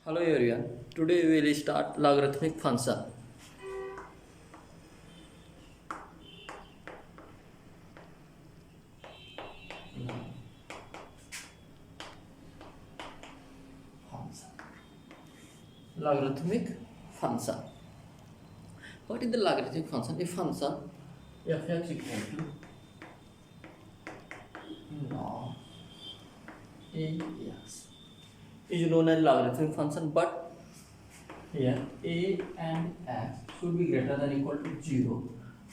Hello everyone. Today we will start logarithmic function. Logarithmic function. What is the logarithmic function? A function f(x) equal to log ax is known as logarithmic function, but here a and x should be greater than equal to 0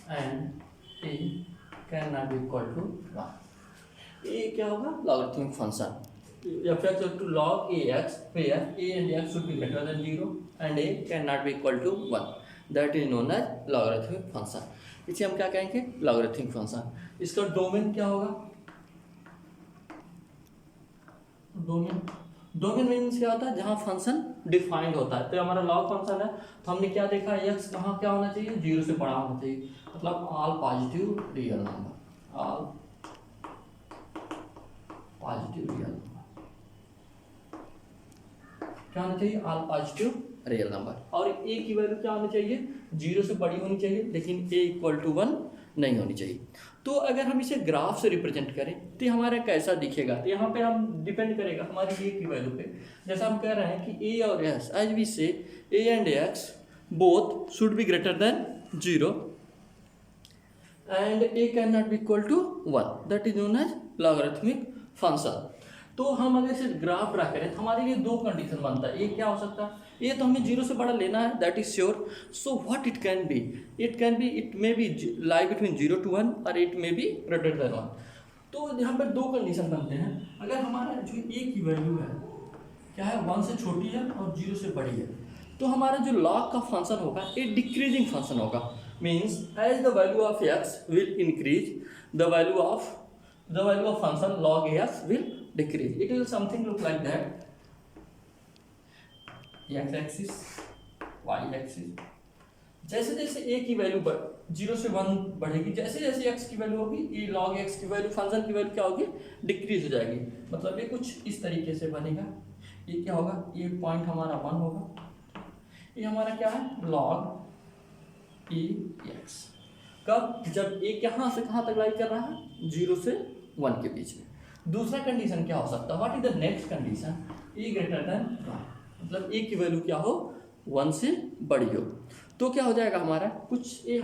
and a cannot be equal to 1. a क्या होगा? logarithmic function f(x) equal to log ax, where a and x should be greater than 0 and a cannot be equal to 1. That is known as logarithmic function. इसे हम क्या कहेंगे? logarithmic function. इसका domain क्या होगा? Domain means क्या होता है? जहां फंक्शन डिफाइंड होता है. तो हमारा लॉग फंक्शन है, तो हमने क्या देखा? x कहाँ क्या होना चाहिए? 0 से बड़ा होना चाहिए, मतलब all positive real number, all positive real number क्या होना चाहिए? All positive real number. और a की वैल्यू क्या होनी चाहिए? 0 से बड़ी होनी चाहिए, लेकिन a इक्वल टू 1 नहीं होनी चाहिए. तो अगर हम इसे ग्राफ से रिप्रेजेंट करें तो हमारा कैसा दिखेगा? तो यहाँ पे हम डिपेंड करेगा हमारी a की वैल्यू पे. जैसा हम कह रहे हैं कि a और s, as we say a and x both should be greater than 0 and a can not be equal to 1. That is known as logarithmic function. तो हम अगर इसे ग्राफ ड्रा करें तो हमारे लिए दो कंडीशन बनता है. एक क्या हो सकता है? ये तो हमें 0 से बड़ा लेना है, that is sure. So what it can B? It may be lie between 0 to 1 और it may be greater than 1. तो यहाँ पर दो कंडीशन बनते हैं. अगर हमारा जो a की वैल्यू है क्या है? 1 से छोटी है और 0 से बड़ी है, तो हमारा जो लॉग का फंक्शन होगा एक डिक्रीजिंग फंक्शन होगा. Means as the value of x will increase, the value of function log ax will decrease. It will something look like that. x axis, y axis. जैसे जैसे a की value 0 से 1 बढ़ेगी, जैसे जैसे x की value होगी, ये log x की वैल्यू, फंक्शन की वैल्यू क्या होगी? डिक्रीज हो जाएगी. मतलब ये कुछ इस तरीके से बनेगा. ये क्या होगा? ये पॉइंट हमारा 1 होगा. ये हमारा क्या है? log ax. कब? जब a कहाँ से कहाँ तक लाई कर रहा है? 0 से 1 के बीच में. दूसरा कंडीशन क्या हो सकता है? What is the next condition? a greater than 1, मतलब a की वैल्यू क्या हो? 1 से बड़ी हो. तो क्या हो जाएगा हमारा? कुछ ये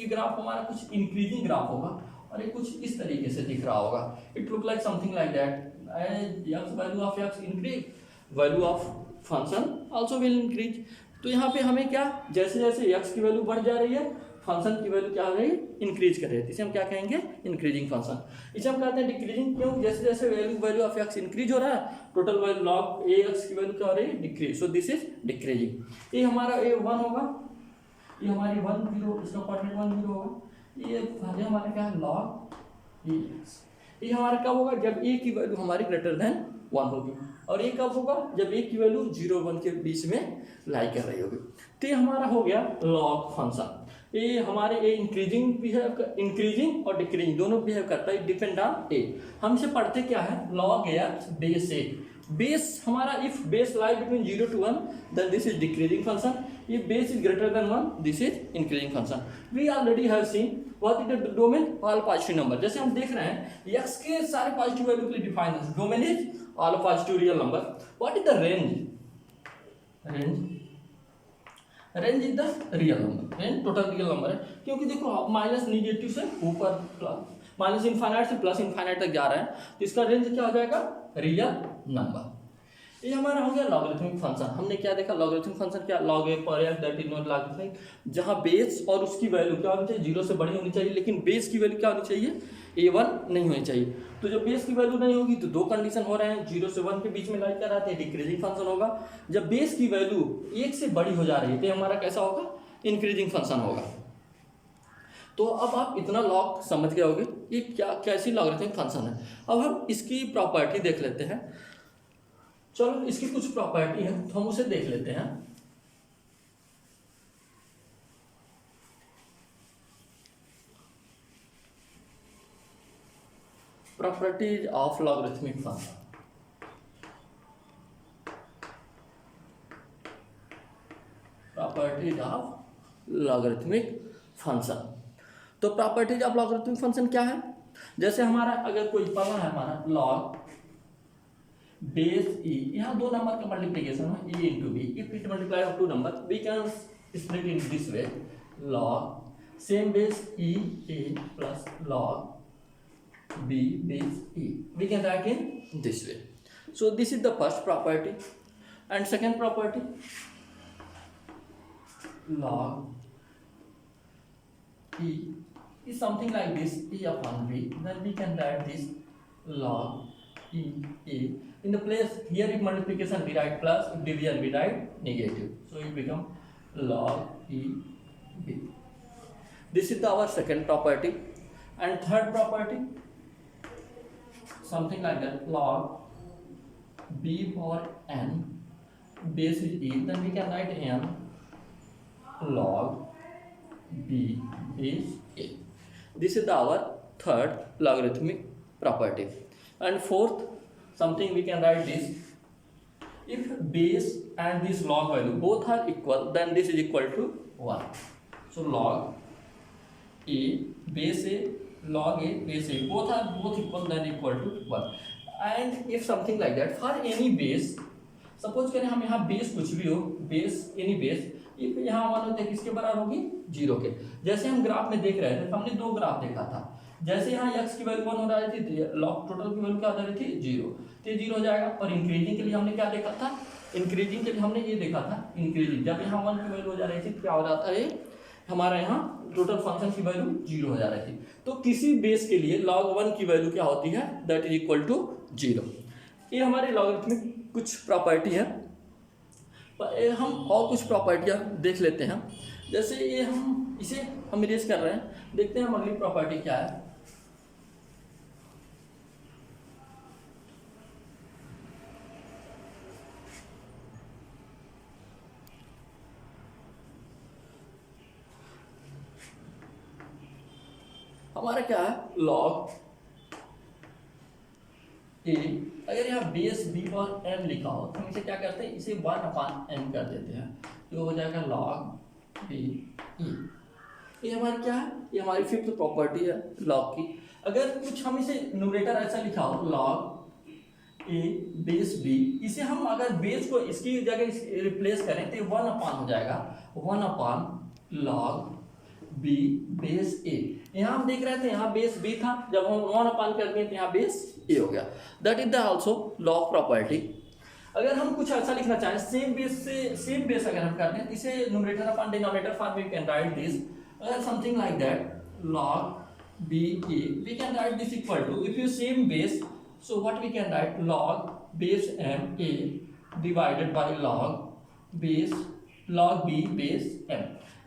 ग्राफ हमारा कुछ इंक्रीजिंग ग्राफ होगा और ये कुछ इस तरीके से दिख रहा होगा. It look like something like that. As value of x increase, value of function also will increase. तो यहाँ पे हमें क्या? जैसे जैसे x की वैल्यू बढ़ जा रही है, फंक्शन की वैल्यू क्या हो रही है? इंक्रीज कर रही है. इसे हम क्या कहेंगे? Increasing function. इसे हम कहते हैं डिक्रीजिंग. क्यों? जैसे जैसे वैल्यू ऑफ x इंक्रीज हो रहा है, टोटल वैल्यू log ax की वैल्यू क्या हो रही है? Decrease. So this is decreasing. ये हमारा a 1 होगा, ये हमारी 1 0, इसका कोऑर्डिनेट 1 0 होगा. ये हमारा क्या है? log ax. ये हमारा कब होगा? जब a की वैल्यू हमारी ग्रेटर देन 1 होगी. और ये कब होगा? जब a की वैल्यू 0 और 1 के बीच में लाई कर रही होगी. तो ये हमारा हो गया log फंक्शन. ये हमारे ए इंक्रीजिंग और डिक्रीजिंग दोनों बिहेव करता है, डिपेंड ऑन ए. हम इसे पढ़ते क्या है? log ax base A. Base हमारा if base lie between 0 to 1 then this is decreasing function. ये base is greater than 1, this is increasing function. We already have seen what is the domain? All positive number. जैसे हम देख रहे हैं x के सारे positive value के लिए डिफाइन है. Domain is all positive real number. What is the range is the real number. Range total real number है, क्योंकि देखो माइनस निगेटिव से ऊपर प्लस, माइनस इनफाइनाइट से प्लस इनफाइनाइट तक जा रहा है, तो इसका रेंज क्या हो जाएगा? Real number. ये हमारा हो गया लॉगरिथमिक फंक्शन. हमने क्या देखा? लॉगरिथमिक फंक्शन क्या? log a पर x that is not logarithmic. जहां बेस और उसकी वैल्यू क्या होनी चाहिए? 0 से बड़ी होनी चाहिए, लेकिन बेस की वैल्यू क्या होनी चाहिए? a1 नहीं होनी चाहिए. तो जब बेस की वैल्यू नहीं होगी तो दो कंडीशन हो रहे हैं. 0 से 1 के बीच में लाई कर रहा है, डिक्रीजिंग फंक्शन होगा. जब बेस की वैल्यू 1 से बड़ी हो जा रही है तो हमारा कैसा होगा? इंक्रीजिंग फंक्शन होगा. तो अब आप इतना लॉग समझ गए होगे ये क्या कैसी लॉगरिथमिक फंक्शन है. अब हम इसकी प्रॉपर्टी देख लेते हैं. चलो इसकी कुछ प्रॉपर्टी है तो हम उसे देख लेते हैं. Properties of logarithmic function. Properties of logarithmic function. तो प्रॉपर्टीज ऑफ लॉगरिथमिक फंक्शन क्या है? जैसे हमारा अगर कोई पढ़ा है हमारा लॉग बेस ई, यहाँ दो नंबर का मल्टीप्लीकेशन है A into B, if it multiply of two number we can split in this way, log same base E A plus log B base E, we can write in this way. So this is the first property. And second property, log e is something like this, e upon b. Then we can write this log e a. In the place here, if multiplication we write plus, if division we write negative. So it become log e b. This is our second property. And third property, something like that, log b power n base is e, then we can write n log b base a. This is our third logarithmic property. And fourth, something we can write this, if base and this log value both are equal, then this is equal to 1. So log a base a log a base a both are equal, then equal to 1. And if something like that for any base, suppose करें हम यहाँ base कुछ भी हो, base any base, if यहाँ मान होते किसके बराबर होगी? जीरो के. जैसे हम ग्राफ में देख रहे थे, हमने दो ग्राफ देखा था. जैसे यहाँ x की वैल्यू 1 हो रही थी, लॉग टोटल की वैल्यू क्या हो रही थी? 0. तो ये 0 हो जाएगा. और इंक्रीजिंग के लिए हमने क्या देखा था? इंक्रीजिंग के लिए हमने ये देखा था, इंक्रीजिंग जब यहाँ 1 की वैल्यू हो जा रही थी क्या हो जाता है? हमारा यहाँ टोटल फंक्शन की वैल्यू 0 हो जा रही थी. तो किसी बेस के लिए log 1 की वैल्यू क्या होती है? That is equal to 0. ये हमारे लॉगरिथमिक कुछ प्रॉपर्टी है. हम और कुछ प्रॉपर्टियाँ देख लेते हैं. जैसे ये हम इसे हम इरेज कर रहे हैं, देखते हैं हम अगली प्रॉपर्टी क्या है. हमारा क्या है? लॉग ए, अगर यहाँ बेस बी और एम लिखा हो तो हम इसे क्या करते हैं? इसे 1/n कर देते हैं, तो हो जाएगा लॉग बी ई. ये हमारी क्या है? ये हमारी फिफ्थ प्रॉपर्टी है लॉग की. अगर कुछ हम इसे न्यूमरेटर ऐसा लिखा हो लॉग ए बेस बी, इसे हम अगर बेस को इसकी जगह रिप्लेस करें तो 1/, हो जाएगा 1/ लॉग बी बेस ए. यहाँ हम देख रहे थे यहाँ बेस बी था, जब हम 1/, कर दिए तो यहाँ बेस ए हो गया. That is the also log property. अगर हम कुछ ऐसा लिखना चाहें सेम बेस अगर हम कर दें, इसे numerator upon denominator form we can write this. अगर something like that log B A, we can write this equal to, if you same base, so what we can write? Log base M A divided by log B base M.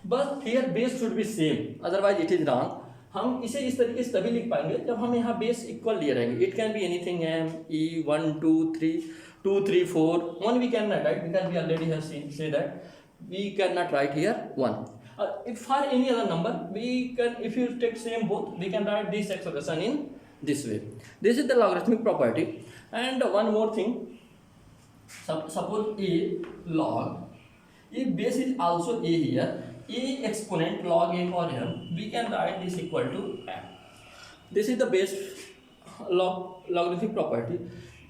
बस here base should be same, otherwise it is wrong. हम इसे इस तरीके से तभी लिख पाएंगे जब हम यहाँ बेस इक्वल लिए रहेंगे. It can be anything M E 1 2 3 2 3 4 1 we cannot write because we already have seen say that we cannot write here 1. If for any other number we can, if you take same both, we can write this expression in this way. This is the logarithmic property. And one more thing, suppose a log, if base is also a here, a exponent log a for m, we can write this equal to m. This is the base logarithmic property.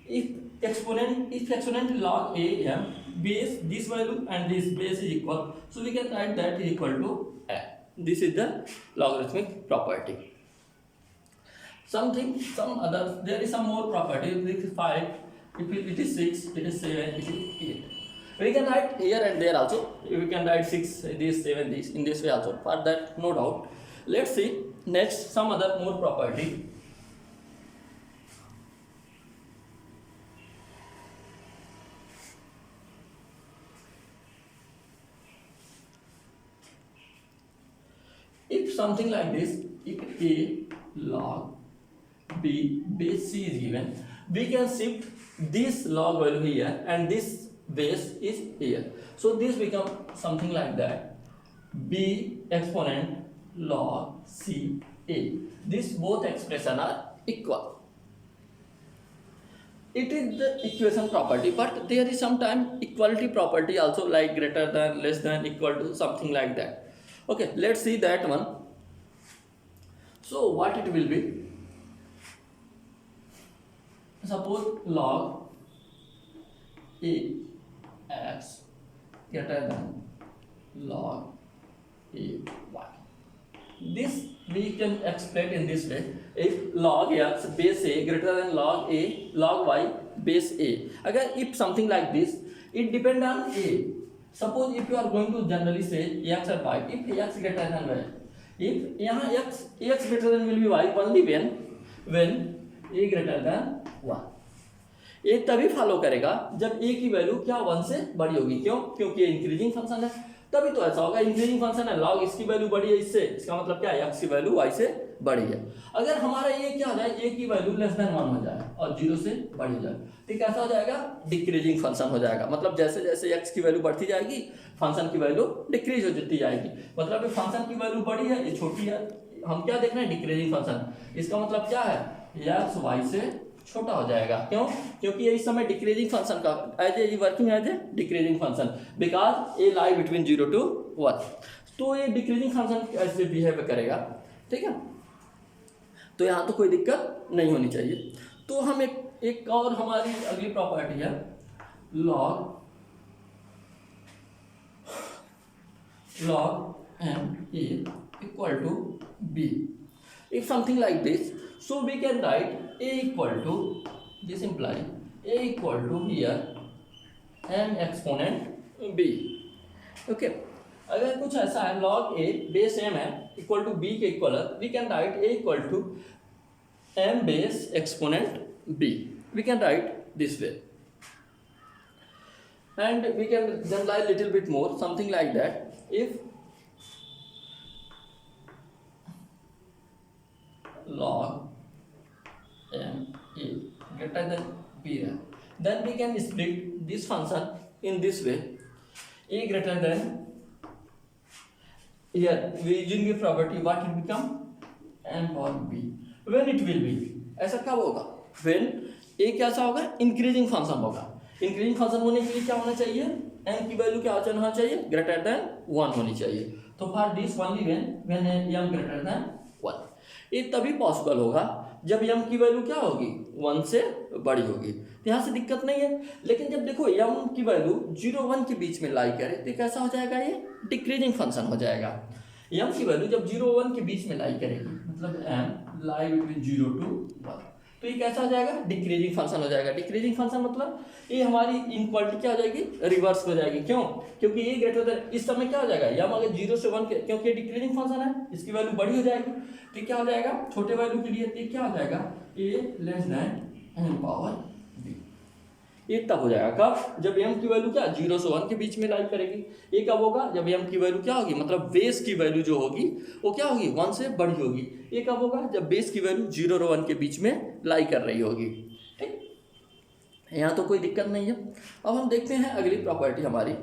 If exponent log a m, base this value and this base is equal, so we can write that is equal to m. This is the logarithmic property. Some other, there is some more property. This is 5, if it is 6, it is 7, it is 8. We can write here and there also. We can write 6, this, 7, this, in this way also. For that, no doubt. Let's see next some other more property. If something like this, if a log b base c is given, we can shift this log value here and this base is here. So this become something like that, b exponent log c a. These both expression are equal. it is the equation property, but there is sometime equality property also, like greater than, less than, equal to, something like that. Okay, let's see that one. So what it will be, suppose log a x greater than log a y. This we can explain in this way: if log x base a greater than log a log y base a. Again, if something like this, it depend on a. Suppose if you are going to generally say x or y, if x greater than y, if यहाँ x greater than will be y only when a greater than 1. ये तभी follow करेगा जब a की value क्या 1 से बड़ी होगी। क्यों? क्योंकि ये इंक्रीजिंग फंक्शन है, तभी तो ऐसा होगा। इंक्रीजिंग फंक्शन है, log इसकी वैल्यू बड़ी है इससे, इसका मतलब क्या है, x की वैल्यू y से बड़ी है। अगर हमारा ये क्या हो जाए, a की वैल्यू लेस देन 1 हो जाए और 0 से बड़ी हो जाए, तो कैसा हो जाएगा, डिक्रीजिंग फंक्शन हो जाएगा। मतलब जैसे जैसे x की वैल्यू बढ़ती जाएगी, फंक्शन की वैल्यू डिक्रीज हो जाती जाएगी। मतलब फंक्शन की वैल्यू बड़ी है, ये छोटी है, हम क्या देख रहे हैं, डिक्रीजिंग फंक्शन। इसका मतलब क्या है, x y से छोटा हो जाएगा। क्यों? क्योंकि ये इस समय डिक्रीजिंग फंक्शन का as a working as a decreasing function, because a lie between 0 to 1। तो ये डिक्रीजिंग फंक्शन ऐसे बिहेव करेगा, ठीक है। तो यहाँ तो कोई दिक्कत नहीं होनी चाहिए। तो हम एक और हमारी अगली प्रॉपर्टी है log m a equal to b। If something like this, so we can write a equal to, this imply a equal to here m exponent b। okay, अगर कुछ ऐसा है log a base m है equal to b के equal है, we can write a equal to m base exponent b। we can write this way, and we can generalize little bit more, something like that। if log m a greater than b है, then we can split this function in this way, a greater than, here we using the property, what it become, m power b। when it will be, ऐसा कब होगा, when a कैसा होगा, increasing function होगा। Increasing function होने के लिए क्या होना चाहिए, m की वैल्यू क्या होना चाहिए, ग्रेटर देन 1 होनी चाहिए। तो for this only when m greater than 1, ये तभी पॉसिबल होगा जब m की वैल्यू क्या होगी, 1 से बड़ी होगी। तो यहाँ से दिक्कत नहीं है। लेकिन जब देखो m की वैल्यू 0-1 के बीच में लाई करे, तो कैसा हो जाएगा, ये डिक्रीजिंग फंक्शन हो जाएगा। m की वैल्यू जब 0-1 के बीच में लाई करेगी, मतलब m लाई बिटवीन 0 to 1, तो ये कैसा हो जाएगा, डिक्रीजिंग फंक्शन हो जाएगा। डिक्रीजिंग फंक्शन मतलब ये हमारी इनक्वालिटी क्या हो जाएगी, रिवर्स हो जाएगी। क्यों? क्योंकि ये ग्रेटर देन, इस समय क्या हो जाएगा, या अगर 0 से 1 के, क्योंकि डिक्रीजिंग फंक्शन है, इसकी वैल्यू बड़ी हो जाएगी, तो क्या हो जाएगा, छोटे वैल्यू के लिए तो क्या हो जाएगा, a less than m power b। ये तब हो जाएगा कब, जब m की वैल्यू क्या 0 से 1 के बीच में लाई करेगी। ये कब होगा, जब m की वैल्यू क्या होगी, मतलब बेस की वैल्यू जो होगी वो क्या होगी, 1 से बड़ी होगी। ये कब होगा, जब बेस की वैल्यू 0 और 1 के बीच में लाई कर रही होगी। ठीक, यहाँ तो कोई दिक्कत नहीं है। अब हम देखते हैं अगली प्रॉपर्टी हमारी,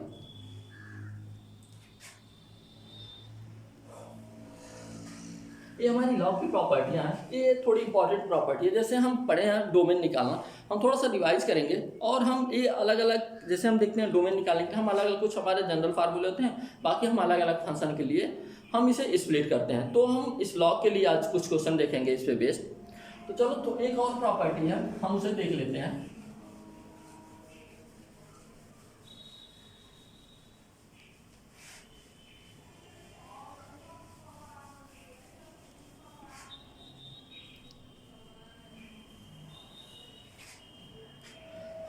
ये हमारी लॉग की प्रॉपर्टियाँ हैं। ये थोड़ी इंपॉर्टेंट प्रॉपर्टी है। जैसे हम पढ़े हैं डोमेन निकालना, हम थोड़ा सा रिवाइज करेंगे और हम ये अलग अलग, जैसे हम देखते हैं डोमेन निकालने के हम अलग अलग कुछ हमारे जनरल फार्मूले होते हैं, बाकी हम अलग अलग फंक्शन के लिए हम इसे स्प्लिट करते हैं। तो हम इस लॉग के लिए आज कुछ क्वेश्चन देखेंगे इस पे बेस्ड। तो चलो, तो एक और प्रॉपर्टी है, हम उसे देख लेते हैं।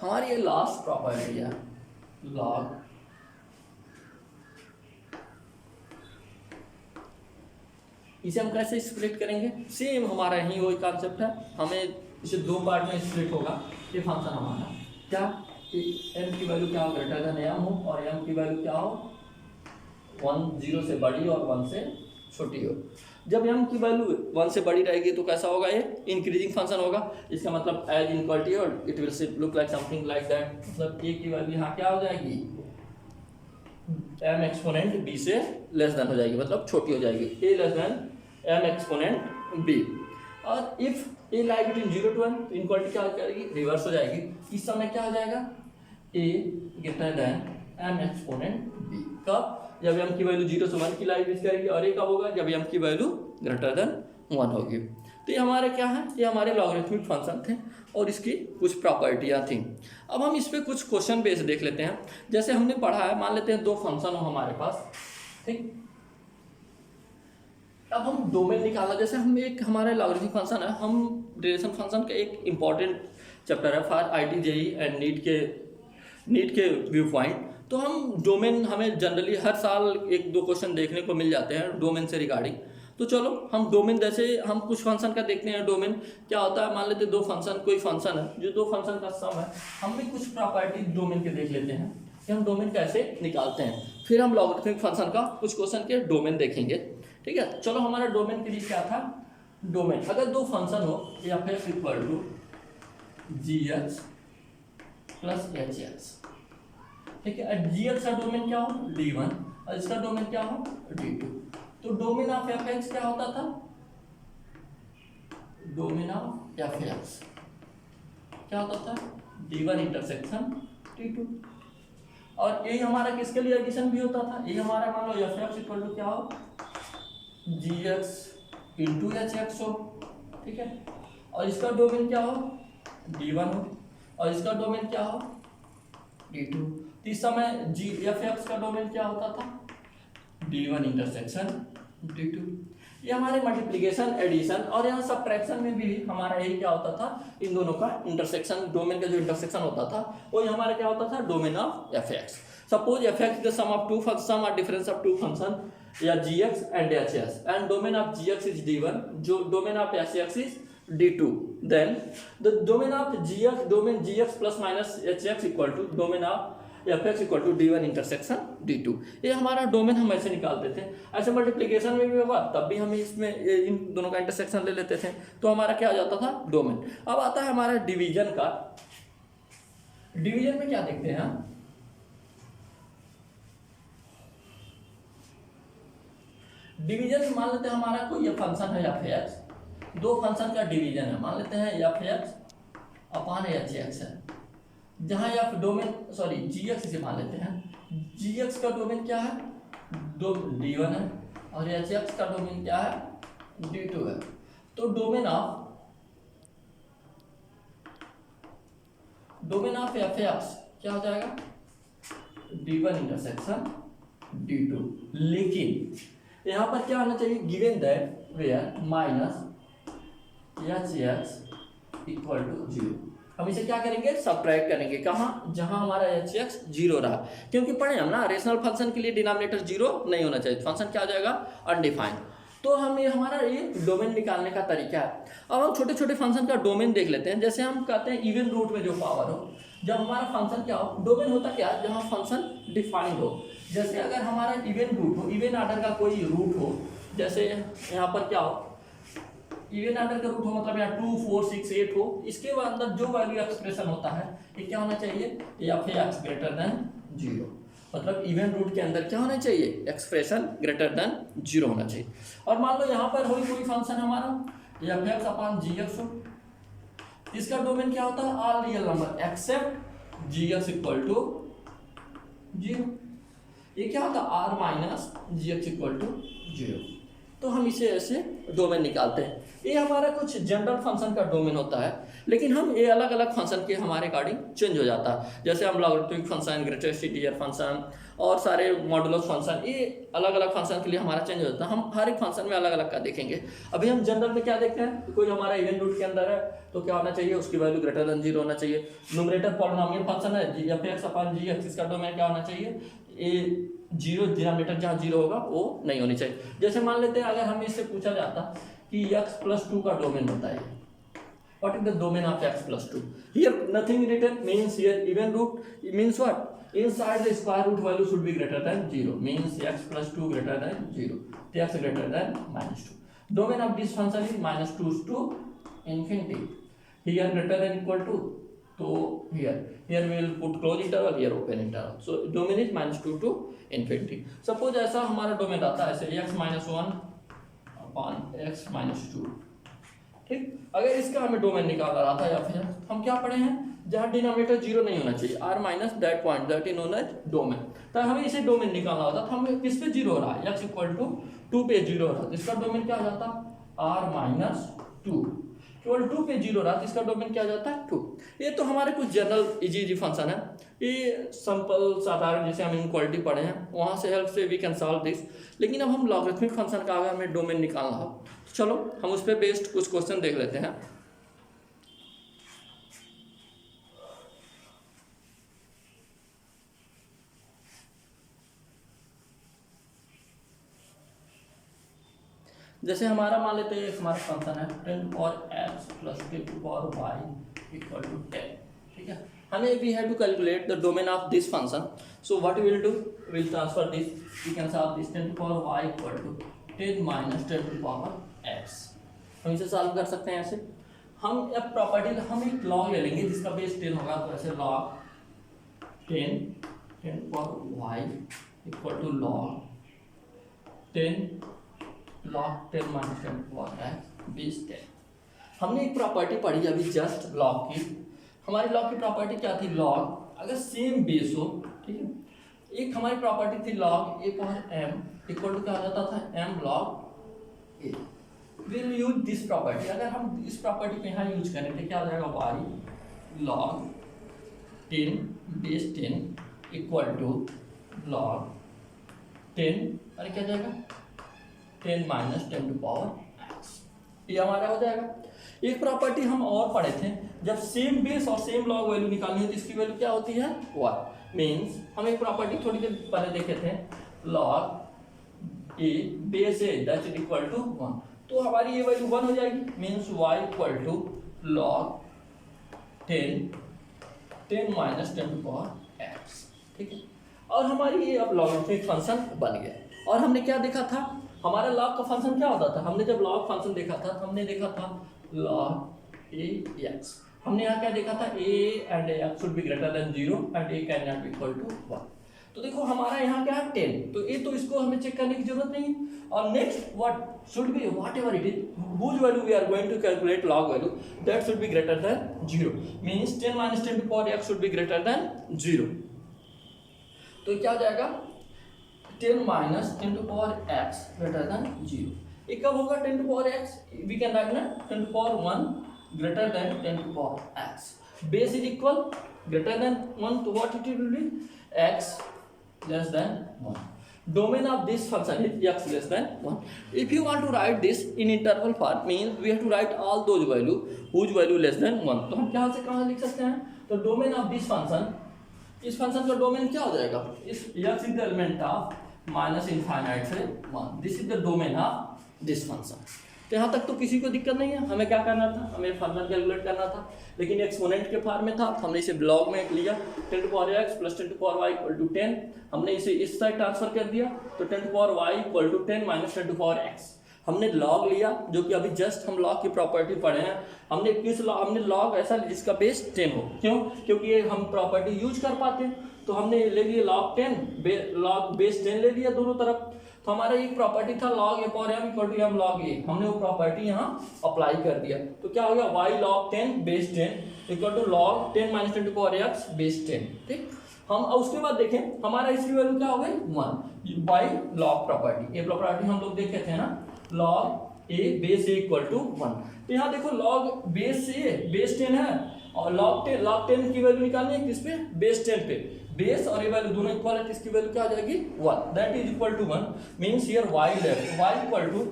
हमारी ये लास्ट प्रॉपर्टी है लॉग इसे हम कैसे स्प्लिट करेंगे, सेम हमारा यही वही कॉन्सेप्ट है। हमें इसे दो पार्ट में स्प्लिट होगा। ये फंक्शन हमारा क्या, m की वैल्यू क्या हो, ग्रेटर देन m हो, और m की वैल्यू क्या हो, 1 0 से बड़ी और 1 से छोटी हो। जब m की वैल्यू 1 से बड़ी रहेगी तो कैसा होगा, ये इंक्रीजिंग फंक्शन होगा। इसका मतलब एज इनक्वालिटी और it will look like something like that. मतलब a की वैल्यू यहाँ क्या हो जाएगी, m एक्सपोनेंट b से लेस देन हो जाएगी, मतलब छोटी हो जाएगी, a less than m exponent b। और if A lie between 0 to 1, तो इनक्वालिटी क्या हो जाएगी, रिवर्स हो जाएगी। इस समय क्या हो जाएगा, A greater than M exponent B. कब, जब एम की वैल्यू 0 से 1 की लाई बीच करेगी, और ये कब होगा, जब एम की वैल्यू ग्रेटर देन 1 होगी। तो ये हमारे क्या है, ये हमारे लॉगरिथमिक फंक्शन थे और इसकी कुछ प्रॉपर्टियाँ थी। अब हम इस पर कुछ क्वेश्चन बेस देख लेते हैं। जैसे हमने पढ़ा है, मान लेते हैं दो फंक्शन हो हमारे पास, ठीक। अब हम डोमेन निकालना, जैसे हम एक हमारे लॉगरिथमिक फंक्शन है, हम डेरिवेशन फंक्शन का एक इंपॉर्टेंट चैप्टर है for IIT JEE and NEET के व्यू पॉइंट। तो हम डोमेन, हमें जनरली हर साल एक दो क्वेश्चन देखने को मिल जाते हैं डोमेन से रिगार्डिंग। तो चलो हम डोमेन, जैसे हम कुछ फंक्शन का देखते हैं डोमेन क्या होता है। मान लेते हैं दो फंक्शन, कोई फंक्शन है जो दो फंक्शन का सम है, हम भी कुछ प्रॉपर्टी डोमेन के देख लेते हैं कि हम डोमेन कैसे निकालते हैं। फिर हम लॉगरिथमिक फंक्शन का कुछ क्वेश्चन के डोमेन देखेंगे, ठीक है। चलो हमारा डोमेन के लिए क्या था, डोमेन अगर दो फंक्शन हो f x equal to g x plus h x, ठीक है। जी एक्स का डोमेन क्या हो, D1, और इसका डोमेन क्या हो, D2। तो डोमेन ऑफ एफ एक्स क्या होता था, डोमेन ऑफ एफ एक्स क्या होता था, D1 इंटरसेक्शन D2। और यही हमारा किसके लिए एडिशन भी होता था, ये हमारा मान लो एफ एक्स इक्वल टू क्या हो, जी एक्स इंटू एच एक्स हो, ठीक है। और इसका डोमेन क्या हो, D1 हो, और इसका डोमेन क्या हो, D2। इस समय जी एफ एक्स का डोमेन क्या होता था, D1 इंटरसेक्शन D2। ये हमारे मल्टीप्लिकेशन, एडिशन और यहाँ सबट्रैक्शन में भी हमारा यही क्या होता था, इन दोनों का इंटरसेक्शन, डोमेन का जो इंटरसेक्शन होता था वो हमारा क्या होता था, domain of F X. Suppose F X the sum of two function, sum और डिफरेंस ऑफ टू फंक्शन या G X and H X, and domain of G X is D1, जो domain of H X is D2, then the domain of gx, domain gx plus minus hx equal to domain of fx equal to D1 intersection D2। ये हमारा domain हम ऐसे निकालते थे। ऐसे multiplication में भी होगा तब भी हम इसमें इन दोनों का इंटरसेक्शन ले लेते थे, तो हमारा क्या हो जाता था, डोमेन। अब आता है हमारा डिवीजन का। डिवीजन में क्या देखते हैं हम, डिवीजन मान लेते हैं हमारा कोई ये फंक्शन है एफ एक्स, दो फंक्शन का डिवीजन है, मान लेते हैं F x upon H x है, जहाँ एफ डोमेन, सॉरी जी एक्स इसे मान लेते हैं, जी एक्स का डोमेन क्या है, D1 है, और एच एक्स का डोमेन क्या है, D2 है। तो डोमेन ऑफ एफ एक्स क्या हो जाएगा, D1 इंटरसेक्शन D2। लेकिन यहाँ पर क्या होना चाहिए, given that where minus h x equal to 0। हम इसे क्या करेंगे, सबट्रैक्ट करेंगे, कहाँ, जहाँ हमारा एच एक्स 0 रहा, क्योंकि पढ़े हम ना रेशनल फंक्शन के लिए डिनोमिनेटर 0 नहीं होना चाहिए, फंक्शन क्या हो जाएगा, अनडिफाइंड। तो हम ये हमारा ये डोमेन निकालने का तरीका है। अब हम छोटे छोटे फंक्शन का डोमेन देख लेते हैं। जैसे हम कहते हैं इवन रूट में जो पावर हो, जब हमारा फंक्शन क्या हो, डोमेन होता क्या है, जहाँ फंक्शन डिफाइंड हो। जैसे अगर हमारा इवन रूट हो, इवन आर्डर का कोई रूट हो, जैसे यहाँ पर क्या हो, इवन आर्डर का रूट हो, मतलब यहाँ 2, 4, 6, 8 हो, इसके अंदर जो वैल्यू एक्सप्रेशन होता है ये क्या होना चाहिए, एफ एक्स ग्रेटर देन 0। मतलब इवन रूट के अंदर क्या होना चाहिए, एक्सप्रेशन ग्रेटर देन 0 होना चाहिए। और मान लो यहाँ पर कोई फंक्शन हमारा f x upon g x हो, इसका डोमेन क्या होता है, all real number except g x equal to 0। ये क्या होता है, R minus g x equal to 0। तो हम इसे ऐसे डोमेन निकालते हैं। ये हमारा कुछ जनरल फंक्शन का डोमेन होता है, लेकिन हम ये अलग अलग फंक्शन के हमारे अकॉर्डिंग चेंज हो जाता है। जैसे हम logarithmic function, greatest integer function और सारे मॉडुलस फंक्शन, ये अलग अलग फंक्शन के लिए हमारा चेंज हो जाता है। हम हर एक फंक्शन में अलग अलग का देखेंगे। अभी हम जनरल में क्या देखते हैं, कोई हमारा इवन रूट के अंदर है तो क्या होना चाहिए, उसकी वैल्यू ग्रेटर देन 0 होना चाहिए। न्यूमरेटर पॉलिनोमियल फंक्शन है जी F x upon g x, इसका डोमेन क्या होना चाहिए, ये 0 डिनोमिनेटर जहाँ 0 होगा वो नहीं होनी चाहिए। जैसे मान लेते हैं अगर हमें इससे पूछा जाता कि x+2 का डोमेन बताइए, what is the domain of x+2? Here nothing written, means here even root means what, inside the square root value should be greater than 0, means x+2 greater than 0, so x greater than -2. Domain of this function is -2 to infinity, here greater than equal to, so here we will put close interval, here open interval, so domain is -2 to infinity। suppose ऐसा हमारा domain आता है ऐसे x-1 upon x-2, ठीक। अगर इसका हमें domain निकालना रहा था या फिर हम क्या पढ़े हैं, जहाँ डिनोमिनेटर जीरो नहीं होना चाहिए, R minus that point that is known as domain, तो हमें इसे डोमेन निकालना होता था। हमें किस पे जीरो हो रहा है, एक्स इक्वल टू 2 पे जीरो हो रहा है, इसका डोमेन क्या हो जाता, आर माइनस 2, केवल 2 पे जीरो रहा तो इसका डोमेन क्या जाता है 2। ये तो हमारे कुछ जनरल इजी फंक्शन है, ये सिंपल साधारण जैसे हम इनक्वालिटी पढ़े हैं वहाँ से हेल्प से वी कैन सॉल्व दिस। लेकिन अब हम लॉगरिथमिक फंक्शन का अगर हमें डोमेन निकालना हो तो चलो हम उस पर बेस्ड कुछ क्वेश्चन देख लेते हैं। जैसे हमारा मान लेते हैं हमारा फंक्शन है 10 और x प्लस 10 और y इक्वल टू 10, ठीक है। हमें we have to calculate the domain of this function, so what we will do, we will transfer this, we can solve this 10 to power y equal to 10 minus 10 to power x। हम इसे solve कर सकते हैं ऐसे। हम अब property हम एक लॉग ले लेंगे जिसका बेस 10 होगा, तो ऐसे log 10 power y equal to log 10 log 10 minus 10 power x base 10। हमने एक प्रॉपर्टी पढ़ी अभी जस्ट लॉग की। हमारी लॉग की प्रॉपर्टी क्या थी, लॉग अगर सेम बेस हो, ठीक है। एक हमारी प्रॉपर्टी थी log a power m equal to क्या हो जाता था m log a। Will use this property, अगर हम इस प्रॉपर्टी को यहाँ यूज करें तो क्या हो जाएगा y log 10 base 10 equal to log 10 अरे क्या जाएगा 10 माइनस 10 टू पावर x, ये हमारा हो जाएगा। एक प्रॉपर्टी हम और पढ़े थे, जब सेम बेस और सेम लॉग वैल्यू निकालनी है तो इसकी वैल्यू क्या होती है 1। मीन्स हम एक प्रॉपर्टी थोड़ी देर पहले देखे थे, log a base a that is equal to 1, तो हमारी ये वैल्यू 1 हो जाएगी। Means y equal to log 10 minus 10 to power x, ठीक है। और हमारी ये अब लॉगरिथमिक फंक्शन बन गया। और हमने क्या देखा था, हमारा लॉग का फंक्शन क्या होता था, हमने जब लॉग फंक्शन देखा था तो हमने देखा था log a x। हमने यहाँ क्या देखा था, a and x should be greater than 0 and a can not be equal to 1। तो देखो हमारा यहाँ क्या है 10, तो ये तो इसको हमें चेक करने की जरूरत नहीं है। और next what should be what ever it is whose value we are going to calculate log value that should be greater than 0, means 10 minus 10 to power x should be greater than 0। तो क्या हो जाएगा 10 minus 10 to power x greater than 0। ये कब होगा 10 to power x, we can write ना 10 to power 1 greater than 10 to power x। Base is equal greater than 1, तो what it will be x less than 1। Domain of this function is x less than 1। If you want to write this in interval form, means we have to right all those value whose value less than 1। तो हम कहां से कहां लिख सकते हैं, तो domain of this function, इस फंक्शन का डोमेन क्या हो जाएगा, इस x is the element of minus infinite से 1, this is the domain of this function. तो यहाँ तक तो किसी को दिक्कत नहीं है। हमें क्या करना था, हमें फंक्शन कैलकुलेट करना था, लेकिन एक्सपोनेंट के फॉर्म में था तो हमने इसे ब्लॉग में लिया 10 to power x plus 10 to power y equal to 10। हमने इसे इस साइड ट्रांसफर कर दिया, तो 10 to power y equal to 10 minus 10 to power x। हमने लॉग लिया, जो कि अभी जस्ट हम लॉग की प्रॉपर्टी पढ़े हैं। हमने लॉग ऐसा जिसका बेस 10 हो, क्यों, क्योंकि ये हम प्रॉपर्टी यूज कर पाते हैं। तो हमने ले लिया लॉग 10 लॉग बेस 10 ले लिया दोनों तरफ। तो हमारा एक प्रॉपर्टी था log a power m equal to m log a, हमने वो प्रॉपर्टी यहाँ अप्लाई कर दिया। तो क्या हो गया y log 10 base 10 equal to log 10 minus 10 to power x base 10, ठीक। हम उसके बाद देखें हमारा इसकी वैल्यू क्या हो गई 1 बाई लॉग प्रॉपर्टी। ये प्रॉपर्टी हम लोग देखे थे ना, log a base a equal to 1। तो यहाँ देखो लॉग बेस ए बेस 10 है और लॉग 10 की वैल्यू निकालनी है किस पे, बेस 10 पे। बेस और ये वैल्यू दोनों इक्वल है, इसकी वैल्यू क्या आ जाएगी 1, that is equal to 1। Means here y left y equal to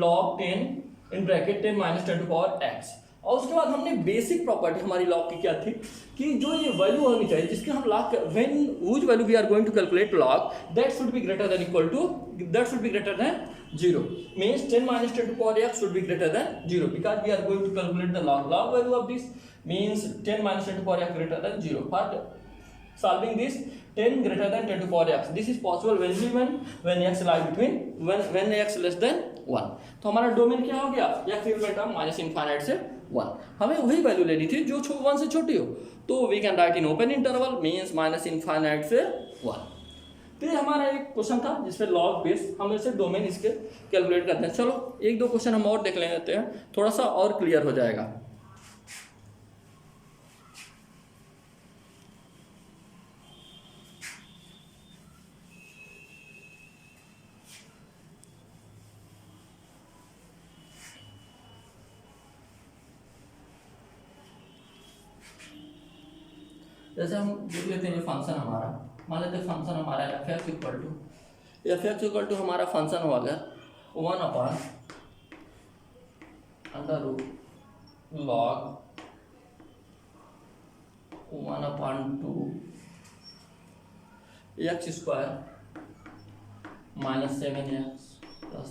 log 10 in bracket 10 minus 10 to power x। और उसके बाद हमने बेसिक प्रॉपर्टी हमारी लॉग की क्या थी कि जो ये वैल्यू होनी चाहिए जिसके हम log when which value we are going to calculate log that should be greater than equal to that should be greater than 0, means 10 minus 10 to power x should be greater than 0 because we are going to calculate the log value of this, means 10 minus 10 to power x greater than 0. For solving this 10 greater than 10 to power x, this is possible when x lie between when x less than 1। तो हमारा domain क्या हो गया, x equal to minus infinite से 1। हमें वही value लेनी थी जो 1 से छोटी हो, तो we can write in open interval means minus infinite से 1। तो ये हमारा एक क्वेश्चन था जिसपे लॉग बेस हम ऐसे डोमेन इसके कैलकुलेट करते हैं। चलो एक दो क्वेश्चन हम और देख लेते हैं, थोड़ा सा और क्लियर हो जाएगा। जैसे हम देख लेते हैं ये फंक्शन हमारा, मान लेते हैं फंक्शन हमारा एफ एक्स इक्वल टू हमारा फंक्शन हो गया 1/√log 1/2 x square -7x plus.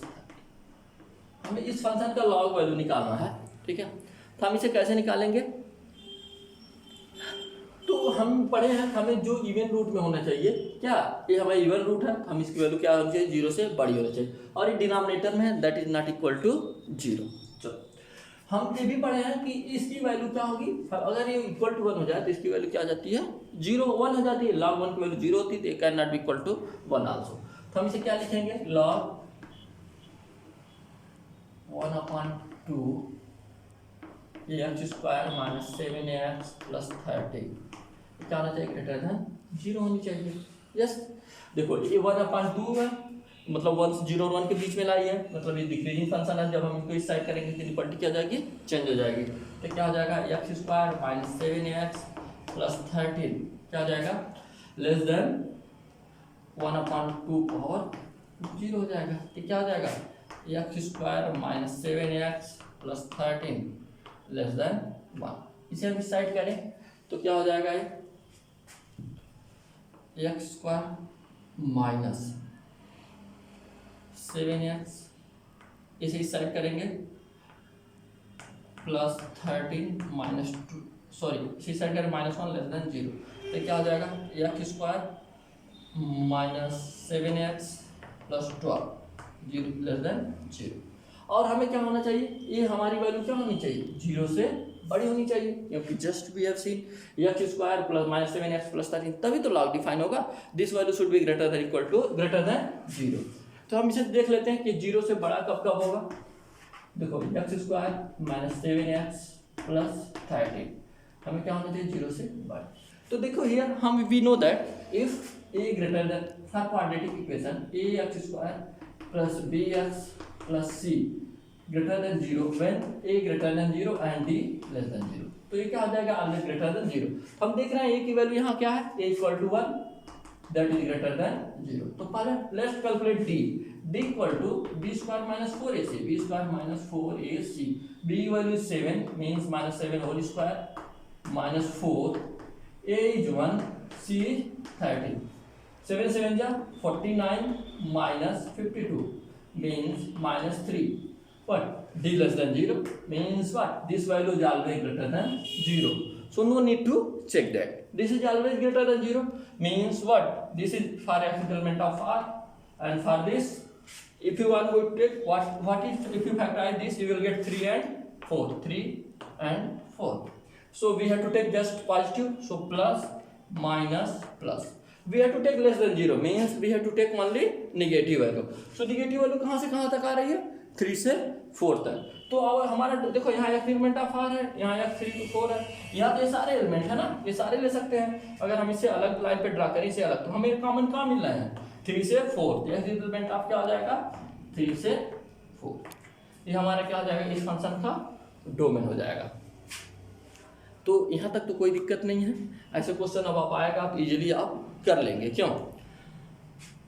हमें इस फंक्शन का लॉग वैल्यू निकालना है, ठीक है। तो हम इसे कैसे निकालेंगे? तो हम पढ़े हैं हमें जो इवन रूट में होना चाहिए, क्या ये हमारा इवन रूट है, हम इसकी वैल्यू क्या होनी चाहिए, 0 से बड़ी होनी चाहिए, और ये डिनोमिनेटर में है that is not equal to 0। चलो हम ये भी पढ़े हैं कि इसकी वैल्यू क्या होगी, अगर ये इक्वल टू 1 हो जाए तो इसकी वैल्यू क्या आ जाती है, 0 1 हो जाती है। log 1 की वैल्यू 0 होती है, तो ये can not be equal to 1 also. तो हम इसे क्या लिखेंगे, log 1/2 x square -7x plus 30 क्या होना चाहिए, ग्रेटर देन 0 होनी चाहिए। यस देखो ये 1/2 है, मतलब 1 0 और 1 के बीच में लाई है, मतलब ये डिक्रीजिंग फंक्शन है। जब हम इसको इस साइड करेंगे तो इक्वलिटी क्या हो जाएगी, चेंज हो जाएगी। तो क्या हो जाएगा, x स्क्वायर -7x प्लस 13 क्या हो जाएगा, लेस देन 1/2 पावर 0 हो जाएगा। तो क्या हो जाएगा, x square -7x plus 13 less than 1। इसे हम इस साइड करें तो क्या हो जाएगा, ये x स्क्वायर -7x, इसे इस साइड करेंगे प्लस 13 -2 सॉरी इसी साइड करें -1 लेस देन 0। तो क्या हो जाएगा, x square -7x plus 12 0 less than 0। और हमें क्या होना चाहिए, ये हमारी वैल्यू क्या होनी चाहिए, 0 से बड़ी होनी चाहिए, क्योंकि just we have seen x square plus -7x plus 13, तभी तो लॉग डिफाइन होगा। This value should be greater than equal to greater than 0। तो हम इसे देख लेते हैं कि 0 से बड़ा कब कब होगा। देखो x स्क्वायर -7x प्लस 13 हमें क्या होना चाहिए, 0 से बड़ा। तो देखो हियर हम we know that if a greater than for quadratic equation ax square plus bx plus c greater than 0 when a greater than 0 and d less than 0। तो ये क्या हो जाएगा, ऑलवेज ग्रेटर देन 0। हम देख रहे हैं a की वैल्यू यहाँ क्या है, a equal to 1 that is greater than 0। तो पहले let's calculate d equal to b square minus 4ac, b square minus 4ac, b value is 7 means -7 whole square minus 4, a is 1, c is 13, 7 7 जा 49 minus 52 means -3. But d less than 0 means what? This value is always greater than 0. So no need to check that. This is always greater than 0 means what? This is for x element of r, and for this, if you want to take what is, if you factorize this, you will get 3 and 4, 3 and 4. So we have to take just positive. So plus minus plus. We have to take less than 0 means we have to take only negative value. So negative value कहाँ से कहाँ तक आ रही है, 3 से 4 तक। तो अब हमारा देखो यहाँ एक एलिमेंट ऑफ r है, यहाँ एक 3 to 4 है, यहाँ तो ये सारे एलिमेंट है ना, ये सारे ले सकते हैं। अगर हम इसे अलग लाइन पे ड्रा करें, इसे अलग, तो हमें कॉमन कहाँ मिल रहा है, 3 से 4। तो यह एलिमेंट ऑफ क्या हो जाएगा, 3 से 4। ये हमारा क्या हो जाएगा, इस फंक्शन का डोमेन हो जाएगा। तो यहाँ तक तो कोई दिक्कत नहीं है। ऐसे क्वेश्चन अब आप आएगा आप इजीली आप कर लेंगे, क्यों।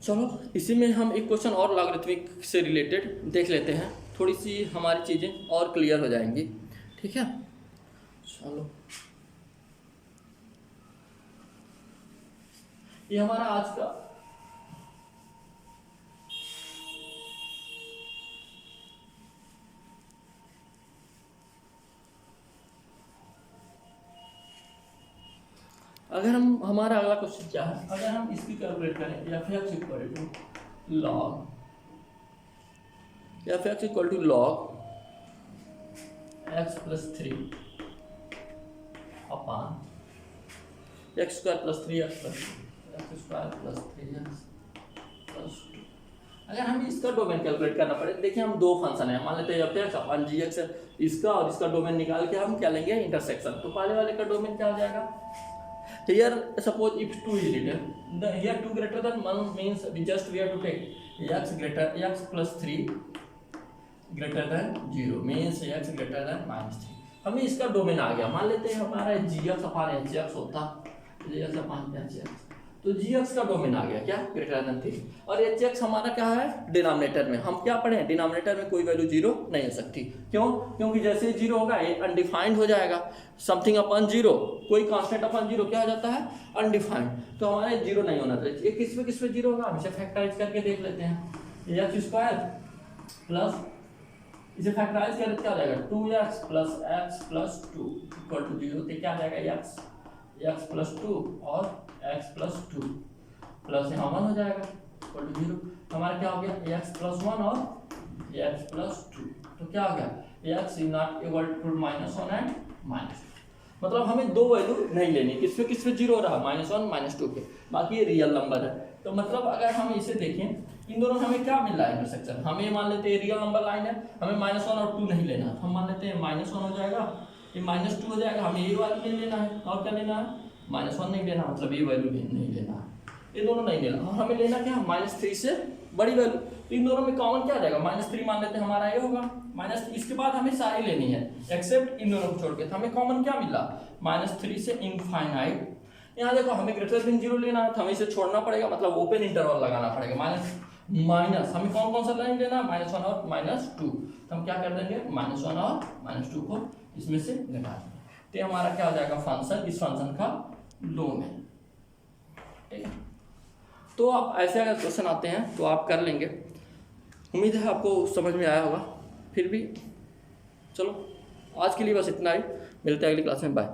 चलो इसी में हम एक क्वेश्चन और लॉगरिथमिक से रिलेटेड देख लेते हैं, थोड़ी सी हमारी चीज़ें और क्लियर हो जाएंगी, ठीक है। चलो ये हमारा आज का अगर हम हमारा अगला क्वेश्चन क्या है, अगर हम इसकी कैलकुलेट करें f x equal to log x plus 3 upon x square plus 3x plus x square plus 3x अगर हमें इसका डोमेन कैलकुलेट करना पड़े, देखिए हम दो फंक्शन है, मान लेते हैं एफ एक्स अपन जी एक्स, इसका और इसका डोमेन निकाल के हम क्या लेंगे इंटरसेक्शन। तो पहले वाले का डोमेन क्या हो जाएगा, here suppose if 2 is written, the here 2 greater than 1 means we have to take x plus 3 greater than 0 means x greater than -3। हमें इसका डोमेन आ गया, मान लेते हैं हमारा gx अपान hx होता, gx अपान hx, तो gx का डोमेन आ गया क्या ग्रेटर देन 3, और hx हमारा क्या है डिनोमिनेटर में, हम क्या पढ़े डिनोमिनेटर में कोई वैल्यू 0 नहीं हो सकती, क्यों, क्योंकि जैसे ही 0 होगा ये अनडिफाइंड हो जाएगा, समथिंग अपॉन 0, कोई कांस्टेंट अपॉन 0 क्या हो जाता है अनडिफाइंड, तो हमारे 0 नहीं होना चाहिए। ये किस पे 0 होगा, हम इसे फैक्टराइज करके देख लेते हैं, एक्स स्क्वायर प्लस इसे फैक्टराइज करें क्या हो जाएगा 2x plus x plus 2 equal to 0, तो क्या आ जाएगा x प्लस 2 और x प्लस 2 प्लस यहाँ 1 हो जाएगा इक्वल टू 0, हमारा क्या हो गया x प्लस 1 और x प्लस 2, तो क्या हो गया x is not equal to -1 and -2, मतलब हमें दो वैल्यू नहीं लेनी, किस पे 0 रहा -1 -2 पे, बाकी ये रियल नंबर है। तो मतलब अगर हम इसे देखें इन दोनों में हमें क्या मिल रहा है इंटरसेक्शन, हमें मान लेते हैं रियल नंबर लाइन है, हमें -1 और 2 नहीं लेना, हम मान लेते हैं -1 हो जाएगा, ये -2 हो जाएगा, हमें ये वाली नहीं लेना है, और क्या लेना है -1 नहीं लेना, मतलब ये वैल्यू नहीं लेना है, ये दोनों नहीं लेना, और हमें लेना क्या -3 से बड़ी वैल्यू, तो इन दोनों में कॉमन क्या आ जाएगा -3 मान लेते हैं, हमारा ये होगा इसके बाद हमें सारी लेनी है एक्सेप्ट इन दोनों को छोड़ के, तो हमें कॉमन क्या मिला -3 से इनफाइनाइट। यहाँ देखो हमें ग्रेटर देन 0 लेना है, तो हमें इसे छोड़ना पड़ेगा, मतलब ओपन इंटरवल लगाना पड़ेगा, माइनस हमें कौन सा लाइन लेना -1 और -2, तो हम क्या कर देंगे -1 और -2 को इसमें से घटा देंगे, तो हमारा क्या हो जाएगा फंक्शन, इस फंक्शन का डोमेन, ठीक है। तो आप ऐसे अगर क्वेश्चन आते हैं तो आप कर लेंगे, उम्मीद है आपको समझ में आया होगा, फिर भी चलो आज के लिए बस इतना ही, मिलते हैं अगली क्लास में, बाय।